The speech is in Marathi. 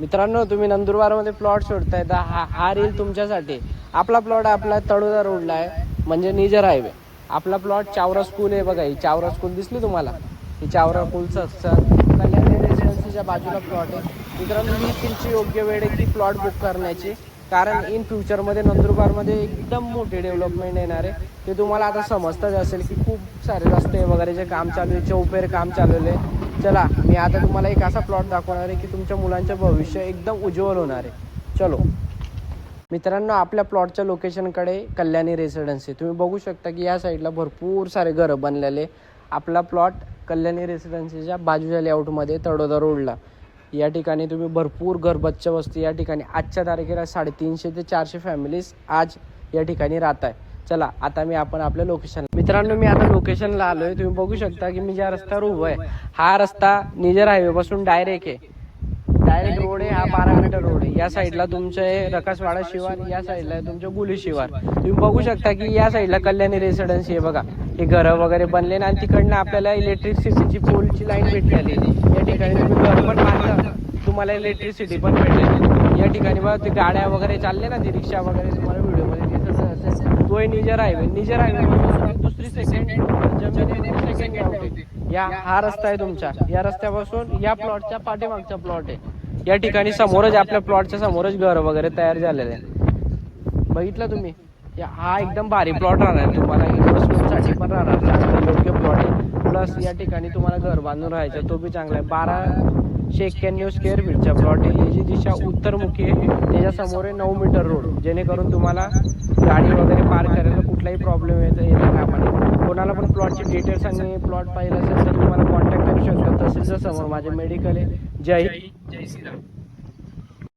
मित्रांनो, तुम्ही नंदुरबारमध्ये प्लॉट शोधताय तर हा रील तुमच्यासाठी. आपला प्लॉट आपला तळोदा रोडला आहे, म्हणजे निजर हायवे. आपला प्लॉट चावरा स्कूल आहे बघा. ही चावरा स्कूल दिसली तुम्हाला? ही चावरा स्कूलचा कल्याणी रेसिडेन्सीच्या बाजूला प्लॉट आहे. मित्रांनो, ही तुमची योग्य वेळ आहे की प्लॉट बुक करण्याची, कारण इन फ्युचरमध्ये नंदुरबारमध्ये एकदम मोठी डेव्हलपमेंट येणार आहे. ते तुम्हाला आता समजतच असेल की खूप सारे रस्ते वगैरेचे काम चालू आहे, चौफेर काम चालवले. चला, मी आता तुम्हाला एक असा प्लॉट दाखवणार आहे की तुमच्या मुलांचं भविष्य एकदम उज्ज्वल होणार आहे. चलो मित्रांनो, आपल्या प्लॉटच्या लोकेशनकडे कल्याणी रेसिडेन्सी तुम्ही बघू शकता की या साईडला भरपूर सारे घरं बनलेले. आपला प्लॉट कल्याणी रेसिडेन्सीच्या बाजूच्या लेआउटमध्ये तळोदा रोडला. या ठिकाणी तुम्ही भरपूर घरबच्चा वस्ती या ठिकाणी आजच्या तारखेला 350 ते 400 फॅमिलीज आज या ठिकाणी राहत आहे. चला आता आपण आपल्या लोकेशन. मित्रांनो, मी आता लोकेशनला आलो आहे. तुम्ही बघू शकता की मी ज्या रस्त्यावर उभं आहे, हा रस्ता निजर हायवेपासून डायरेक्ट रोड आहे. हा 12 मीटर रोड आहे. या साईडला तुमचे रकासवाडा शिवार, या साईडला तुमचे गुली शिवार. तुम्ही बघू शकता की या साईडला कल्याणी रेसिडेन्सी आहे बघा. हे घरं वगैरे बनले आणि तिकडनं आपल्याला इलेक्ट्रिसिटीची पोलची लाईन भेटलेली. या ठिकाणी तुम्ही घर पण बांधलं, तुम्हाला इलेक्ट्रिसिटी पण भेटलेली. या ठिकाणी बघा ते गाड्या वगैरे चालले ना, ती रिक्षा वगैरे तुम्हाला व्हिडिओमध्ये दिसत असेल. तोही निजर हायवे दुसरी सेकंड हा रस्ता आहे तुमचा. या रस्त्यापासून या प्लॉटच्या पाठीमागचा प्लॉट आहे. या ठिकाणी समोरच आपल्या प्लॉटच्या समोरच घर वगैरे तयार झालेले आहे. बघितलं तुम्ही? हा एकदम भारी प्लॉट राहणार तुम्हाला. इन्व्हेस्टमेंटसाठी पण राहणार, चांगला योग्य प्लॉट आहे. प्लस या ठिकाणी तुम्हाला घर बांधून राहायचं, तो बी चांगला आहे. 1291 स्क्वेअर फीटचा प्लॉट आहे. याची दिशा उत्तरमुखी आहे. त्याच्यासमोर आहे 9 मीटर रोड, जेणेकरून तुम्हाला गाडी वगैरे पार्क करायला कुठलाही प्रॉब्लेम येता कामा नये. कोणाला पण प्लॉटचे डिटेल्स आणि प्लॉट पाहिजे असेल तर तुम्हाला कॉन्टॅक्ट करू शकता. तसेच समोर माझे मेडिकल आहे. जय हिंद, जय श्रीराम.